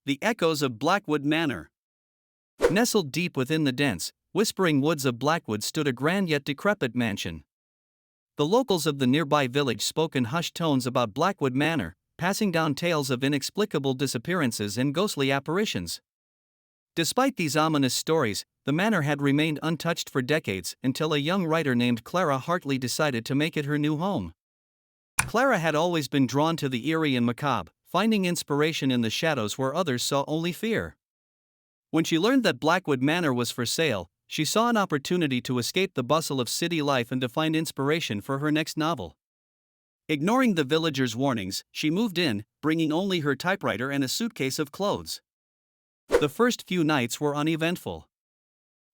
The Echoes of Blackwood Manor. Nestled deep within the dense, whispering woods of Blackwood stood a grand yet decrepit mansion. The locals of the nearby village spoke in hushed tones about Blackwood Manor, passing down tales of inexplicable disappearances and ghostly apparitions. Despite these ominous stories, the manor had remained untouched for decades until a young writer named Clara Hartley decided to make it her new home. Clara had always been drawn to the eerie and macabre, finding inspiration in the shadows where others saw only fear. When she learned that Blackwood Manor was for sale, she saw an opportunity to escape the bustle of city life and to find inspiration for her next novel. Ignoring the villagers' warnings, she moved in, bringing only her typewriter and a suitcase of clothes. The first few nights were uneventful.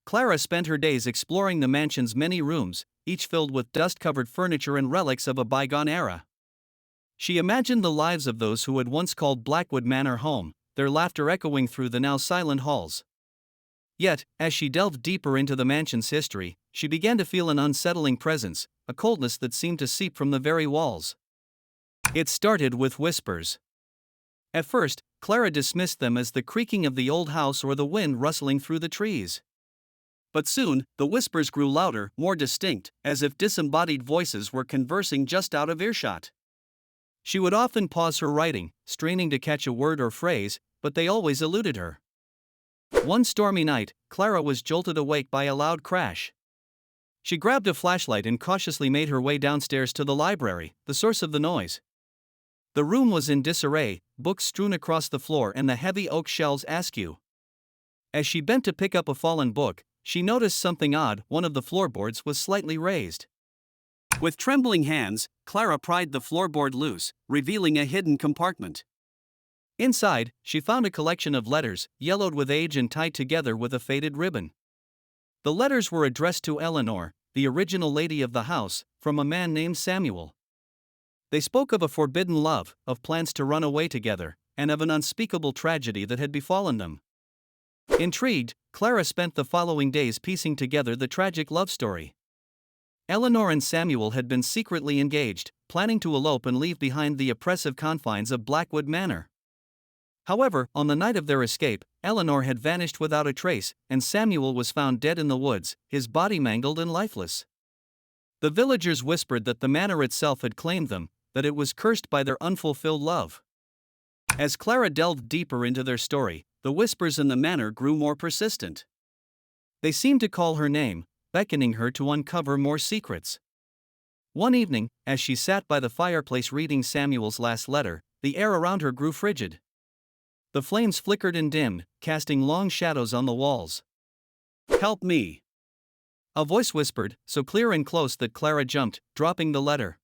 Clara spent her days exploring the mansion's many rooms, each filled with dust-covered furniture and relics of a bygone era. She imagined the lives of those who had once called Blackwood Manor home, their laughter echoing through the now silent halls. Yet, as she delved deeper into the mansion's history, she began to feel an unsettling presence, a coldness that seemed to seep from the very walls. It started with whispers. At first, Clara dismissed them as the creaking of the old house or the wind rustling through the trees. But soon, the whispers grew louder, more distinct, as if disembodied voices were conversing just out of earshot. She would often pause her writing, straining to catch a word or phrase, but they always eluded her. One stormy night, Clara was jolted awake by a loud crash. She grabbed a flashlight and cautiously made her way downstairs to the library, the source of the noise. The room was in disarray, books strewn across the floor and the heavy oak shelves askew. As she bent to pick up a fallen book, she noticed something odd. One of the floorboards was slightly raised. With trembling hands, Clara pried the floorboard loose, revealing a hidden compartment. Inside, she found a collection of letters, yellowed with age and tied together with a faded ribbon. The letters were addressed to Eleanor, the original lady of the house, from a man named Samuel. They spoke of a forbidden love, of plans to run away together, and of an unspeakable tragedy that had befallen them. Intrigued, Clara spent the following days piecing together the tragic love story. Eleanor and Samuel had been secretly engaged, planning to elope and leave behind the oppressive confines of Blackwood Manor. However, on the night of their escape, Eleanor had vanished without a trace, and Samuel was found dead in the woods, his body mangled and lifeless. The villagers whispered that the manor itself had claimed them, that it was cursed by their unfulfilled love. As Clara delved deeper into their story, the whispers in the manor grew more persistent. They seemed to call her name, beckoning her to uncover more secrets. One evening, as she sat by the fireplace reading Samuel's last letter, the air around her grew frigid. The flames flickered and dimmed, casting long shadows on the walls. "Help me!" a voice whispered, so clear and close that Clara jumped, dropping the letter.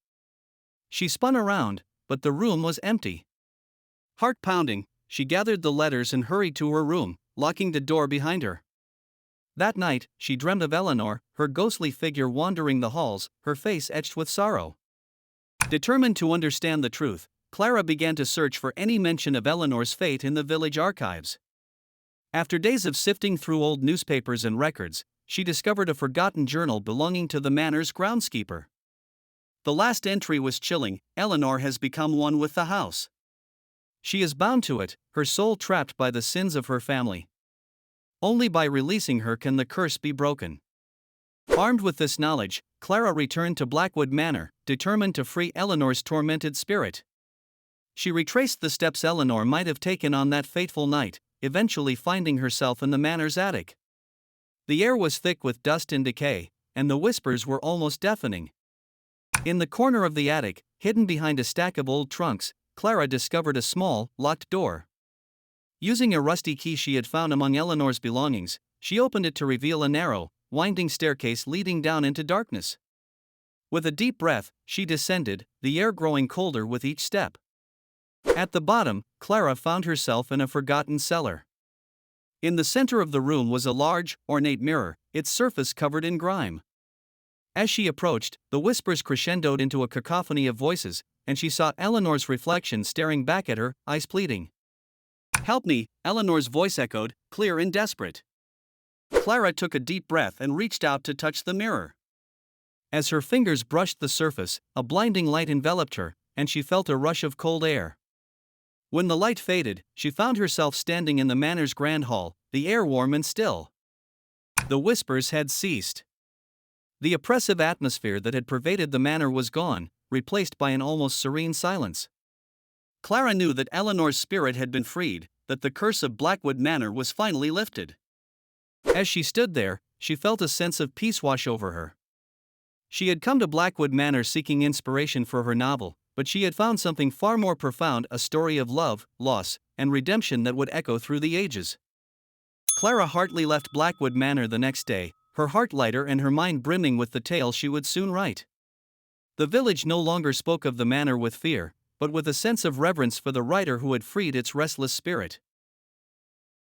She spun around, but the room was empty. Heart pounding, she gathered the letters and hurried to her room, locking the door behind her. That night, she dreamed of Eleanor, her ghostly figure wandering the halls, her face etched with sorrow. Determined to understand the truth, Clara began to search for any mention of Eleanor's fate in the village archives. After days of sifting through old newspapers and records, she discovered a forgotten journal belonging to the manor's groundskeeper. The last entry was chilling: Eleanor has become one with the house. She is bound to it, her soul trapped by the sins of her family. Only by releasing her can the curse be broken. Armed with this knowledge, Clara returned to Blackwood Manor, determined to free Eleanor's tormented spirit. She retraced the steps Eleanor might have taken on that fateful night, eventually finding herself in the manor's attic. The air was thick with dust and decay, and the whispers were almost deafening. In the corner of the attic, hidden behind a stack of old trunks, Clara discovered a small, locked door. Using a rusty key she had found among Eleanor's belongings, she opened it to reveal a narrow, winding staircase leading down into darkness. With a deep breath, she descended, the air growing colder with each step. At the bottom, Clara found herself in a forgotten cellar. In the center of the room was a large, ornate mirror, its surface covered in grime. As she approached, the whispers crescendoed into a cacophony of voices, and she saw Eleanor's reflection staring back at her, eyes pleading. "Help me," Eleanor's voice echoed, clear and desperate. Clara took a deep breath and reached out to touch the mirror. As her fingers brushed the surface, a blinding light enveloped her, and she felt a rush of cold air. When the light faded, she found herself standing in the manor's grand hall, the air warm and still. The whispers had ceased. The oppressive atmosphere that had pervaded the manor was gone, replaced by an almost serene silence. Clara knew that Eleanor's spirit had been freed, that the curse of Blackwood Manor was finally lifted. As she stood there, she felt a sense of peace wash over her. She had come to Blackwood Manor seeking inspiration for her novel, but she had found something far more profound, a story of love, loss, and redemption that would echo through the ages. Clara Hartley left Blackwood Manor the next day, her heart lighter and her mind brimming with the tale she would soon write. The village no longer spoke of the manor with fear, but with a sense of reverence for the writer who had freed its restless spirit.